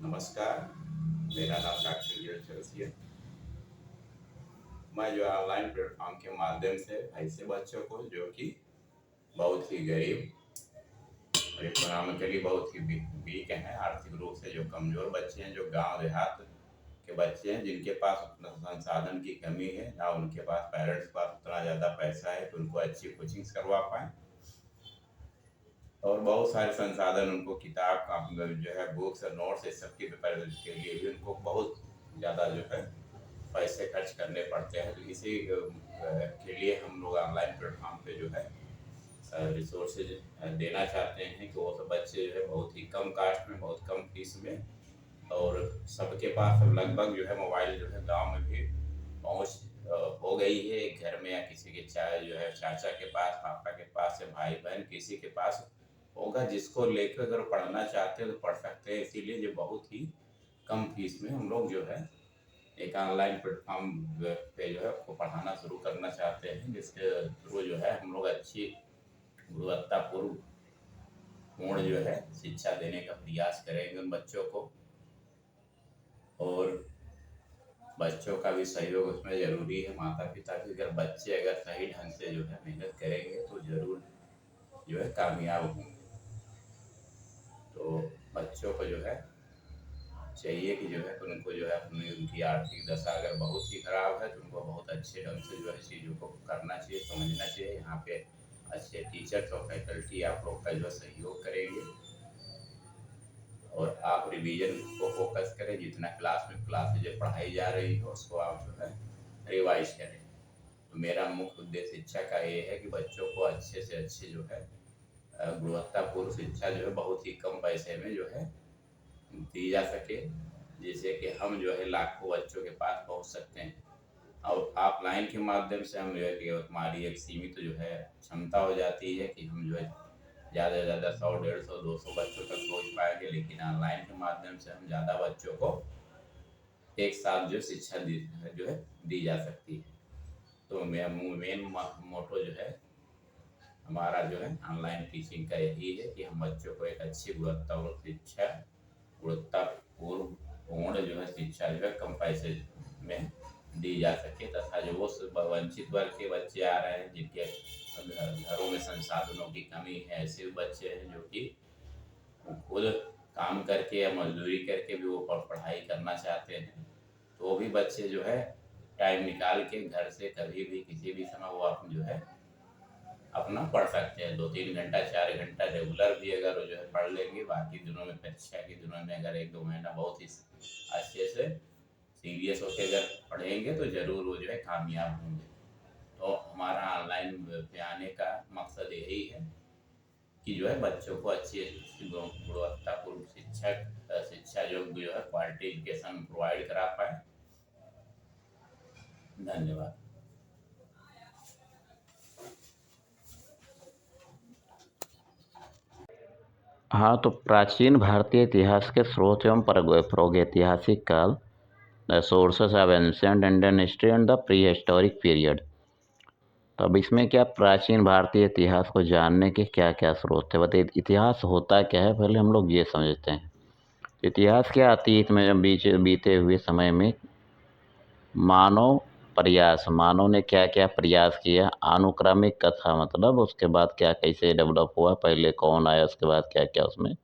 नमस्कार, मेरा नाम डॉक्टर नीरज चौरसिया। मैं जो ऑनलाइन प्लेटफॉर्म के माध्यम से ऐसे बच्चों को जो कि बहुत ही गरीब और इकोनॉमिकली बहुत ही वीक हैं, आर्थिक रूप से जो कमज़ोर बच्चे हैं, जो गांव देहात के बच्चे हैं, जिनके पास उतना संसाधन की कमी है, ना उनके पास पेरेंट्स के पास उतना ज़्यादा पैसा है कि उनको अच्छी कोचिंग्स करवा पाएँ और बहुत सारे संसाधन उनको किताब का जो है बुक्स और नोट्स इस सब की प्रिपेयर के लिए भी उनको बहुत ज़्यादा जो है पैसे खर्च करने पड़ते हैं। तो इसी के लिए हम लोग ऑनलाइन प्लेटफॉर्म पे जो है रिसोर्सेज देना चाहते हैं कि वो सब बच्चे जो है बहुत ही कम कास्ट में, बहुत कम फीस में और सबके पास लगभग जो है मोबाइल जो है गांव में भी पहुंच हो गई है। एक घर में या किसी के जो है चाचा के पास, पापा के पास या भाई बहन किसी के पास होगा, जिसको लेकर अगर पढ़ना चाहते हैं तो पढ़ सकते हैं। इसीलिए जो बहुत ही कम फीस में हम लोग जो है एक ऑनलाइन प्लेटफॉर्म पे जो है आपको पढ़ाना शुरू करना चाहते हैं, जिसके थ्रू जो है हम लोग अच्छी गुणवत्तापूर्ण पूर्ण जो है शिक्षा देने का प्रयास करेंगे उन बच्चों को। और बच्चों का भी सहयोग उसमें ज़रूरी है, माता पिता भी। अगर बच्चे अगर सही ढंग से जो है मेहनत करेंगे तो ज़रूर जो है कामयाब होंगे। तो बच्चों को जो है चाहिए कि जो है उनको जो है अपनी उनकी आर्थिक दशा अगर बहुत ही खराब है तो उनको बहुत अच्छे ढंग से जो है चीज़ों को करना चाहिए, समझना चाहिए। यहाँ पे अच्छे टीचर्स और फैकल्टी आप लोग का जो है सहयोग करेंगे और आप रिवीजन को फोकस करें। जितना क्लास में क्लासेज पढ़ाई जा रही हो उसको आप जो है रिवाइज करें। तो मेरा मुख्य उद्देश्य शिक्षा का ये है कि बच्चों को अच्छे से अच्छे जो है गुणवत्तापूर्ण शिक्षा जो है बहुत ही कम पैसे में जो है दी जा सके, जिससे कि हम जो है लाखों बच्चों के पास पहुंच सकते हैं। और ऑफलाइन के माध्यम से हम जो है कि हमारी एक सीमित जो है क्षमता हो जाती है कि हम जो है ज़्यादा से ज़्यादा 100, 150, 200 बच्चों तक पहुंच पाएंगे। लेकिन ऑनलाइन के माध्यम से हम ज़्यादा बच्चों को एक साथ जो शिक्षा जो है दी जा सकती है। तो मेरा मेन मोटो जो है हमारा जो है ऑनलाइन टीचिंग का यही है कि हम बच्चों को एक अच्छी गुणवत्ता और शिक्षा गुणवत्तापूर्ण पूर्ण जो है शिक्षा जो है कम पैसे में दी जा सके, तथा जो वो वंचित वर्ग के बच्चे आ रहे हैं जिनके घरों में संसाधनों की कमी है, ऐसे बच्चे हैं जो कि खुद काम करके या मजदूरी करके भी वो पढ़ाई करना चाहते हैं, तो वो भी बच्चे जो है टाइम निकाल के घर से कभी भी किसी भी समय वो आप जो है अपना पढ़ सकते हैं। 2-3 घंटा 4 घंटा रेगुलर भी अगर वो जो है पढ़ लेंगे, बाकी दिनों में परीक्षा के दिनों में अगर 1-2 महीना बहुत ही अच्छे से सीरियस होकर अगर पढ़ेंगे तो ज़रूर वो जो है कामयाब होंगे। तो हमारा ऑनलाइन पे आने का मकसद यही है कि जो है बच्चों को अच्छी गुणवत्तापूर्ण शिक्षा जो है क्वालिटी एजुकेशन प्रोवाइड करा पाए। धन्यवाद। हाँ, तो प्राचीन भारतीय इतिहास के स्रोत एवं प्रागैतिहासिक काल, the sources of ancient Indian history and the pre historic period. तो अब इसमें क्या प्राचीन भारतीय इतिहास को जानने के क्या क्या स्रोत थे बताइए। इतिहास होता क्या है पहले हम लोग ये समझते हैं। इतिहास क्या, अतीत में जब बीते हुए समय में मानव ने क्या क्या प्रयास किया। अनुक्रमिक कथा मतलब उसके बाद क्या कैसे डेवलप हुआ, पहले कौन आया, उसके बाद क्या क्या उसमें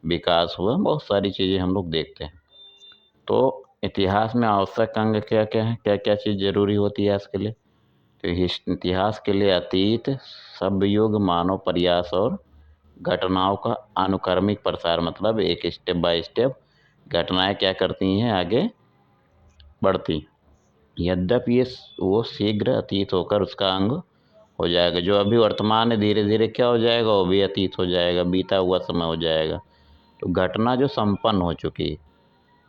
विकास हुआ, बहुत सारी चीज़ें हम लोग देखते हैं। तो इतिहास में आवश्यक अंग क्या क्या है, क्या क्या चीज़ ज़रूरी होती है इसके लिए। तो इतिहास के लिए अतीत, सब युग, मानव प्रयास और घटनाओं का अनुक्रमिक प्रसार, मतलब एक स्टेप बाय स्टेप घटनाएं क्या करती हैं, आगे बढ़ती। यद्यपि ये वो शीघ्र अतीत होकर उसका अंग हो जाएगा। जो अभी वर्तमान है धीरे धीरे क्या हो जाएगा, वो भी अतीत हो जाएगा, बीता हुआ समय हो जाएगा। तो घटना जो संपन्न हो चुकी है,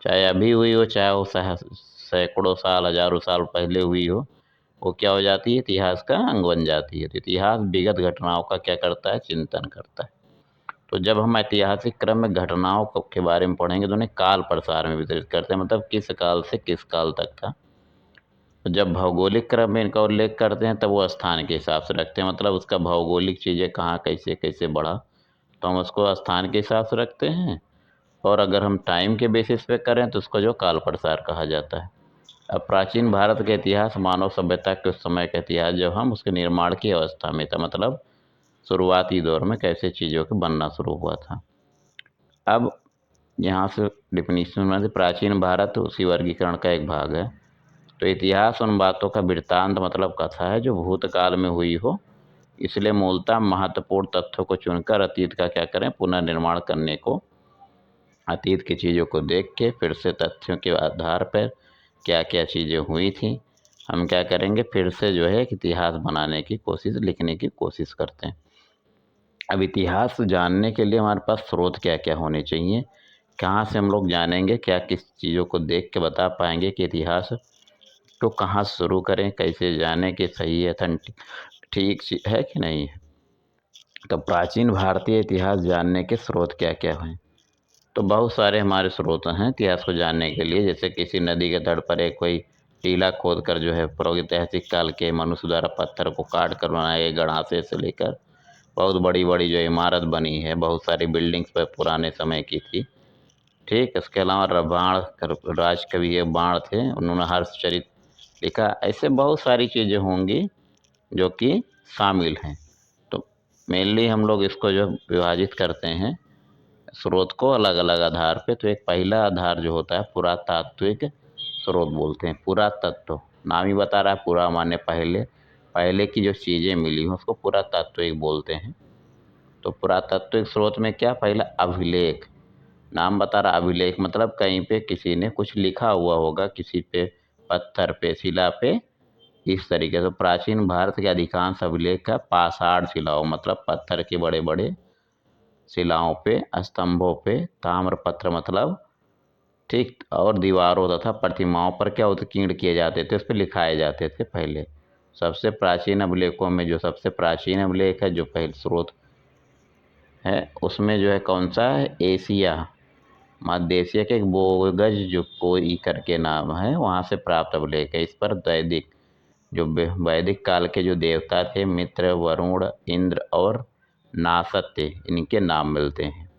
चाहे अभी हुई हो, चाहे वो सैकड़ों साल, हजारों साल पहले हुई हो, वो क्या हो जाती है, इतिहास का अंग बन जाती है। तो इतिहास विगत घटनाओं का क्या करता है, चिंतन करता है। तो जब हम ऐतिहासिक क्रम में घटनाओं के बारे में पढ़ेंगे तो उन्हें काल प्रसार में वितरित करते हैं, मतलब किस काल से किस काल तक था। तो जब भौगोलिक क्रम में इनका उल्लेख करते हैं तब वो स्थान के हिसाब से रखते हैं, मतलब उसका भौगोलिक चीज़ें कहाँ कैसे कैसे बढ़ा, तो हम उसको स्थान के हिसाब से रखते हैं। और अगर हम टाइम के बेसिस पे करें तो उसको जो काल प्रसार कहा जाता है। अब प्राचीन भारत का इतिहास मानव सभ्यता के उस समय का इतिहास जब हम उसके निर्माण की अवस्था में था, मतलब शुरुआती दौर में कैसे चीज़ों के बनना शुरू हुआ था। अब यहाँ से डिफिनीशन में प्राचीन भारत उसी वर्गीकरण का एक भाग है। तो इतिहास उन बातों का वृत्तांत मतलब कथा है जो भूतकाल में हुई हो, इसलिए मूलतः महत्वपूर्ण तथ्यों को चुनकर अतीत का क्या करें, पुनर्निर्माण करने को, अतीत की चीज़ों को देख के फिर से तथ्यों के आधार पर क्या क्या चीज़ें हुई थी हम क्या करेंगे, फिर से जो है एक इतिहास बनाने की कोशिश, लिखने की कोशिश करते हैं। अब इतिहास जानने के लिए हमारे पास स्रोत क्या क्या होने चाहिए, कहाँ से हम लोग जानेंगे, क्या किस चीज़ों को देख के बता पाएंगे कि इतिहास को कहाँ से शुरू करें, कैसे जाने कि सही है, ठीक है कि नहीं है। तो प्राचीन भारतीय इतिहास जानने के स्रोत क्या क्या हैं, तो बहुत सारे हमारे स्रोत हैं इतिहास को जानने के लिए। जैसे किसी नदी के तट पर एक कोई टीला खोद कर जो है प्रागैतिहासिक काल के मनुष्य द्वारा पत्थर को काट कर बनाए गए गड़ासे से लेकर बहुत बड़ी बड़ी जो इमारत बनी है, बहुत सारी बिल्डिंग्स पर पुराने समय की थी। ठीक, इसके अलावा बाण राज कवि एक बाण थे, उन्होंने हर्षचरित लिखा। ऐसे बहुत सारी चीज़ें होंगी जो कि शामिल हैं। तो मेनली हम लोग इसको जो विभाजित करते हैं स्रोत को अलग अलग आधार पे। तो एक पहला आधार जो होता है पुरातात्विक स्रोत बोलते हैं। पुरातत्व नाम ही बता रहा है, पूरा माने पहले, पहले की जो चीज़ें मिली हैं उसको पुरातात्विक बोलते हैं। तो पुरातात्विक स्रोत में क्या, पहला अभिलेख, नाम बता रहा अभिलेख मतलब कहीं पे किसी ने कुछ लिखा हुआ होगा, किसी पे पत्थर पे शिला पे, इस तरीके से। प्राचीन भारत के अधिकांश अभिलेख का पाषाण शिलाओं मतलब पत्थर के बड़े बड़े शिलाओं पे, स्तंभों पे, ताम्रपत्र मतलब ठीक, और दीवारों तथा प्रतिमाओं पर क्या उत्कीर्ण किए जाते थे, उस पर लिखाए जाते थे पहले। सबसे प्राचीन अभिलेखों में जो सबसे प्राचीन अभिलेख है, जो पहले स्रोत है, उसमें जो है कौन सा है, एशिया मध्य एशिया के एक बोगज जो कोई करके नाम है, वहाँ से प्राप्त अभिलेख है। इस पर वैदिक जो वैदिक काल के जो देवता थे, मित्र, वरुण, इंद्र और नासत्य, इनके नाम मिलते हैं।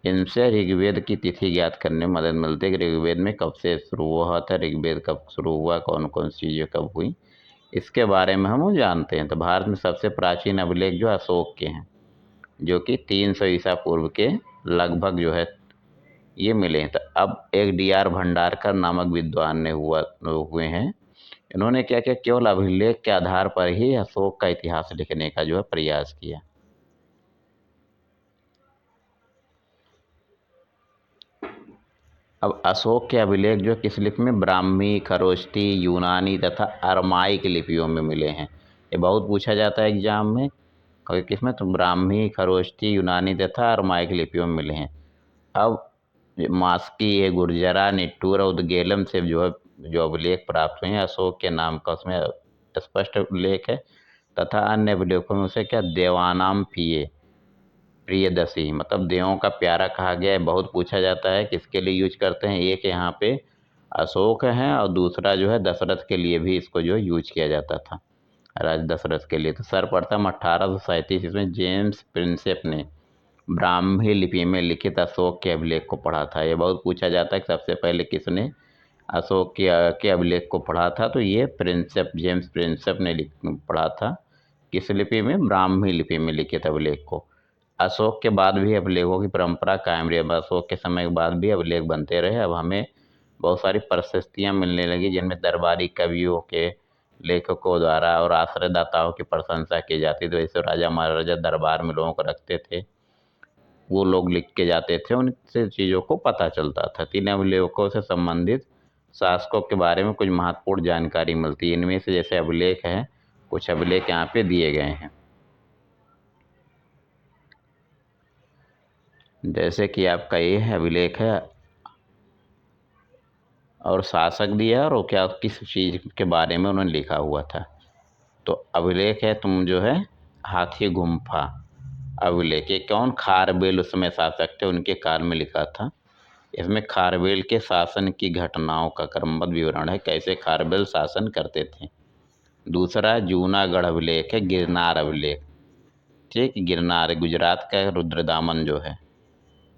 इनसे ऋग्वेद की तिथि ज्ञात करने में मदद मिलती है कि ऋग्वेद में कब से शुरू हुआ था, ऋग्वेद कब शुरू हुआ, कौन कौन सी चीज़ें कब हुई, इसके बारे में हम जानते हैं। तो भारत में सबसे प्राचीन अभिलेख जो अशोक के हैं, जो कि 300 ईसा पूर्व के लगभग जो है ये मिले हैं। तो अब एक D.R. भंडारकर नामक विद्वान ने हुए हैं, इन्होंने क्या किया, केवल अभिलेख के आधार पर ही अशोक का इतिहास लिखने का जो है प्रयास किया। अब अशोक के अभिलेख जो किस लिपि में, ब्राह्मी, खरोष्टी, यूनानी तथा अरमाइक लिपियों में मिले हैं। ये बहुत पूछा जाता है एग्जाम में, कभी किसमें, तो ब्राह्मी, खरोष्टी, यूनानी तथा अरमाइक लिपियों में मिले हैं। अब मास्की है, गुर्जरा, निट्टूर और उदगेलम से जो है जो अभिलेख प्राप्त हुए हैं, अशोक के नाम का उसमें स्पष्ट उल्लेख है। तथा अन्य अभिलेखों में उसे क्या, देवानाम पिए, प्रियदर्शी मतलब देवों का प्यारा कहा गया है। बहुत पूछा जाता है किसके लिए यूज करते हैं, एक यहाँ पे अशोक है और दूसरा जो है दशरथ के लिए भी इसको जो यूज किया जाता था, राजा दशरथ के लिए। तो सर्वप्रथम 1837 इसमें जेम्स प्रिंसेप ने ब्राह्मी लिपि में लिखित अशोक के अभिलेख को पढ़ा था। ये बहुत पूछा जाता है कि सबसे पहले किसने अशोक के अभिलेख को पढ़ा था, तो ये प्रिंसेप, जेम्स प्रिंसेप ने पढ़ा था। किस लिपि में, ब्राह्मी लिपि में लिखित अभिलेख को। अशोक के बाद भी अभिलेखों की परंपरा कायम रही। अब अशोक के समय के बाद भी अभिलेख बनते रहे। अब हमें बहुत सारी प्रशस्तियाँ मिलने लगी, जिनमें दरबारी कवियों के, लेखकों द्वारा और आश्रयदाताओं की प्रशंसा की जाती। तो जैसे राजा महाराजा दरबार में लोगों को रखते थे, वो लोग लिख के जाते थे, उनसे चीज़ों को पता चलता था। तीन अभिलेखों से संबंधित शासकों के बारे में कुछ महत्वपूर्ण जानकारी मिलती है। इनमें से जैसे अभिलेख हैं, कुछ अभिलेख यहाँ पे दिए गए हैं। जैसे कि आपका ये है अभिलेख है और शासक दिया है और वो क्या किस चीज़ के बारे में उन्होंने लिखा हुआ था। तो अभिलेख है तुम जो है हाथी गुम्फा अभिलेख, ये कौन, खारबेल उस समय शासक थे, उनके काल में लिखा था। इसमें खारबेल के शासन की घटनाओं का क्रमबद्ध विवरण है, कैसे खारबेल शासन करते थे। दूसरा जूनागढ़ अभिलेख है, गिरनार अभिलेख, ठीक, गिरनार गुजरात का रुद्रदामन जो है,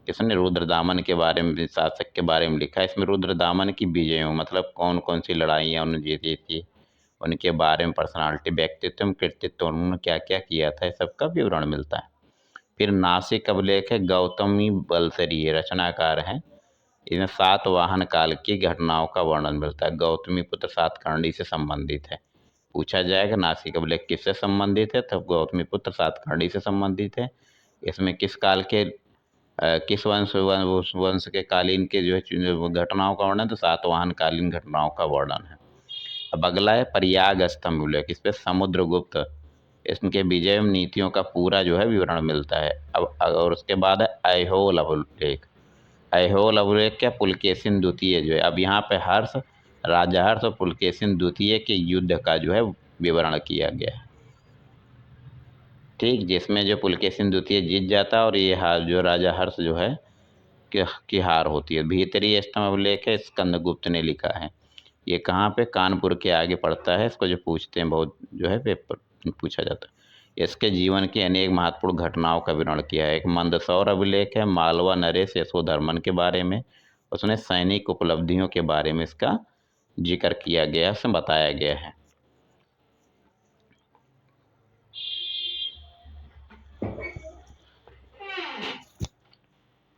किसने? रुद्रदामन के बारे में, शासक के बारे में लिखा है। इसमें रुद्रदामन की विजयों मतलब कौन कौन सी लड़ाइयाँ उन्होंने जीती थी, उनके बारे में, पर्सनालिटी, व्यक्तित्व, कृतित्व, उन्होंने क्या क्या किया था, इस सबका विवरण मिलता है। फिर नासिक अभिलेख है, गौतमी बलसरी ये रचनाकार हैं। इसमें सातवाहन काल की घटनाओं का वर्णन मिलता है। गौतमी पुत्र सातकर्णी से संबंधित है। पूछा जाएगा नासिक अभिलेख किससे संबंधित है, तब गौतमी पुत्र सातकर्णी से संबंधित है। इसमें किस काल के किस उस वंश के कालीन के जो है घटनाओं का वर्णन, तो सातवाहन कालीन घटनाओं का वर्णन है। अब अगला है प्रयाग स्तंभ उल्लेख, इस पे समुद्रगुप्त इनके विजय एवं नीतियों का पूरा जो है विवरण मिलता है। अब और उसके बाद है ऐहोल अभिलेख। ऐहोल अभिलेख क्या? पुलकेशिन द्वितीय जो है, अब यहाँ पे हर्ष, राजा हर्ष और पुलकेशिन द्वितीय के युद्ध का जो है विवरण किया गया है। ठीक, जिसमें जो पुलकेशिन द्वितीय जीत जाता है और ये हार जो राजा हर्ष जो है की हार होती है। भीतरी स्तंभ अभिलेख है, स्कंदगुप्त ने लिखा है। ये कहाँ पे? कानपुर के आगे पड़ता है। इसको जो पूछते हैं बहुत जो है पेपर पूछा जाता है। इसके जीवन की अनेक महत्वपूर्ण घटनाओं का विवरण किया है। एक मंदसौर अभिलेख है, मालवा नरेश यशोधर्मन के बारे में, उसने सैनिक उपलब्धियों के बारे में इसका जिक्र किया गया, उसमें बताया गया है।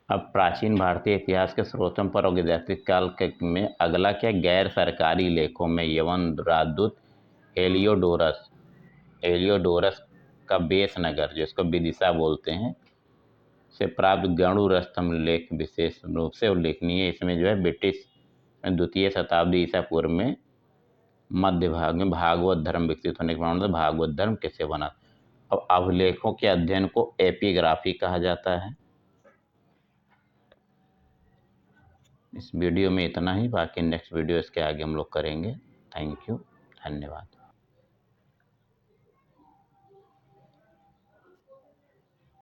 अब प्राचीन भारतीय इतिहास के स्रोतों पर और ऐतिहासिक काल में अगला क्या? गैर सरकारी लेखों में यवन राजदूत हेलियोडोरस का बेस नगर, जिसको विदिशा बोलते हैं, से प्राप्त गरुड़ स्तंभ लेख विशेष रूप से उल्लेखनीय है। इसमें जो है ब्रिटिश द्वितीय शताब्दी ईसा पूर्व में मध्य भाग में भागवत धर्म विकसित होने के कारण भागवत धर्म कैसे बना। अब अभिलेखों के अध्ययन को एपिग्राफी कहा जाता है। इस वीडियो में इतना ही, बाकी नेक्स्ट वीडियो इसके आगे हम लोग करेंगे। थैंक यू, धन्यवाद।